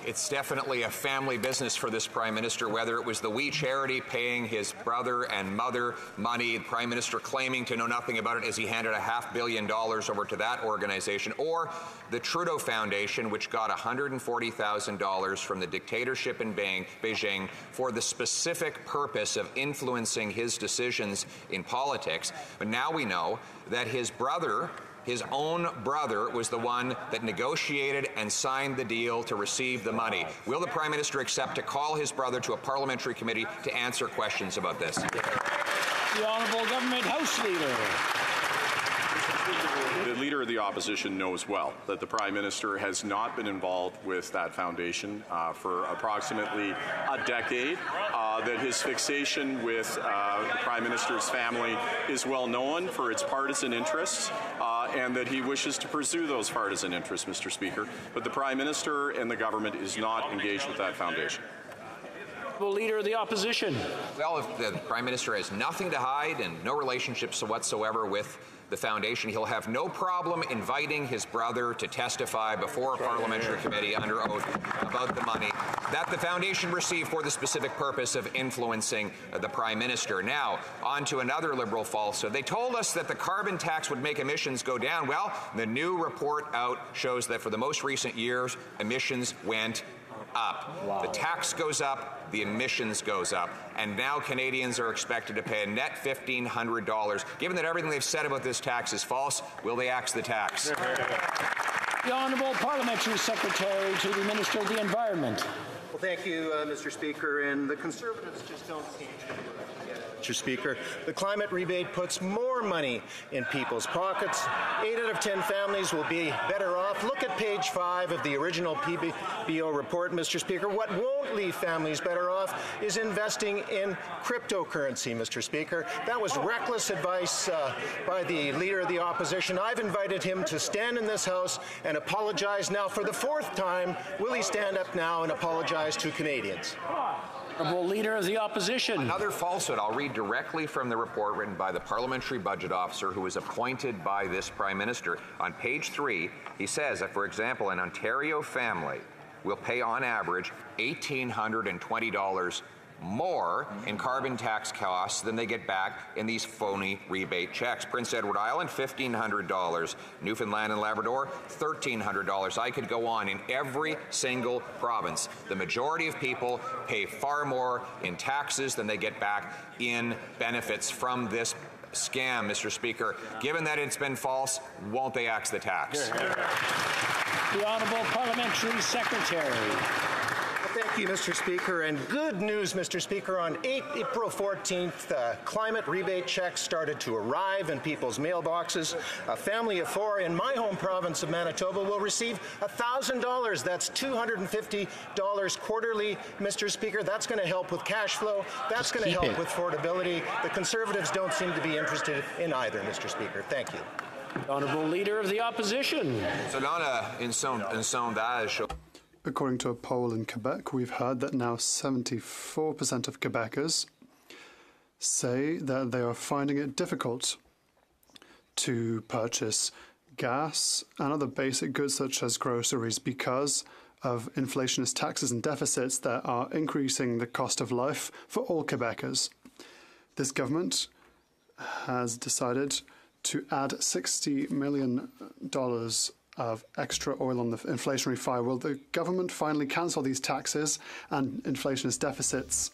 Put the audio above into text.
It's definitely a family business for this Prime Minister, whether it was the We Charity paying his brother and mother money, the Prime Minister claiming to know nothing about it as he handed $500 million over to that organization, or the Trudeau Foundation, which got $140,000 from the dictatorship in Beijing for the specific purpose of influencing his decisions in politics. But now we know that his brother, his own brother, was the one that negotiated and signed the deal to receive the money. Will the Prime Minister accept to call his brother to a parliamentary committee to answer questions about this? The Honourable Government House Leader. The Leader of the Opposition knows well that the Prime Minister has not been involved with that foundation for approximately a decade, that his fixation with the Prime Minister's family is well known for its partisan interests, and that he wishes to pursue those partisan interests, Mr. Speaker. But the Prime Minister and the government is not engaged with that foundation. Leader of the Opposition. Well, if the Prime Minister has nothing to hide and no relationships whatsoever with the foundation, he'll have no problem inviting his brother to testify before a parliamentary committee under oath about the money that the foundation received for the specific purpose of influencing the Prime Minister. Now, on to another Liberal falsehood. They told us that the carbon tax would make emissions go down. Well, the new report out shows that for the most recent years, emissions went up. Wow. The tax goes up, the emissions goes up, and now Canadians are expected to pay a net $1,500. Given that everything they've said about this tax is false, will they axe the tax? The Honourable Parliamentary Secretary to the Minister of the Environment. Well, thank you, Mr. Speaker. And the Conservatives just don't seem to get it. Mr. Speaker, the climate rebate puts more money in people's pockets. 8 out of 10 families will be better off. Look at page 5 of the original PBO report, Mr. Speaker. What won't leave families better off is investing in cryptocurrency, Mr. Speaker. That was reckless advice by the Leader of the Opposition. I've invited him to stand in this House and apologize now for the 4th time. Will he stand up now and apologize to Canadians? Honourable Leader of the Opposition. Another falsehood. I'll read directly from the report written by the Parliamentary Budget Officer who was appointed by this Prime Minister. On page 3, he says that, for example, an Ontario family will pay on average $1,820 more in carbon tax costs than they get back in these phony rebate checks. Prince Edward Island, $1,500. Newfoundland and Labrador, $1,300. I could go on. In every single province, the majority of people pay far more in taxes than they get back in benefits from this scam, Mr. Speaker. Given that it's been false, won't they axe the tax? The Honourable Parliamentary Secretary. Thank you, Mr. Speaker. And good news, Mr. Speaker. On April 14th, climate rebate checks started to arrive in people's mailboxes. A family of 4 in my home province of Manitoba will receive $1,000. That's $250 quarterly, Mr. Speaker. That's going to help with cash flow. That's going to help with affordability. The Conservatives don't seem to be interested in either, Mr. Speaker. Thank you. Honourable Leader of the Opposition. According to a poll in Quebec, we've heard that now 74% of Quebecers say that they are finding it difficult to purchase gas and other basic goods such as groceries because of inflationist taxes and deficits that are increasing the cost of life for all Quebecers. This government has decided to add $60 million of extra oil on the inflationary fire. Will the government finally cancel these taxes and inflationist deficits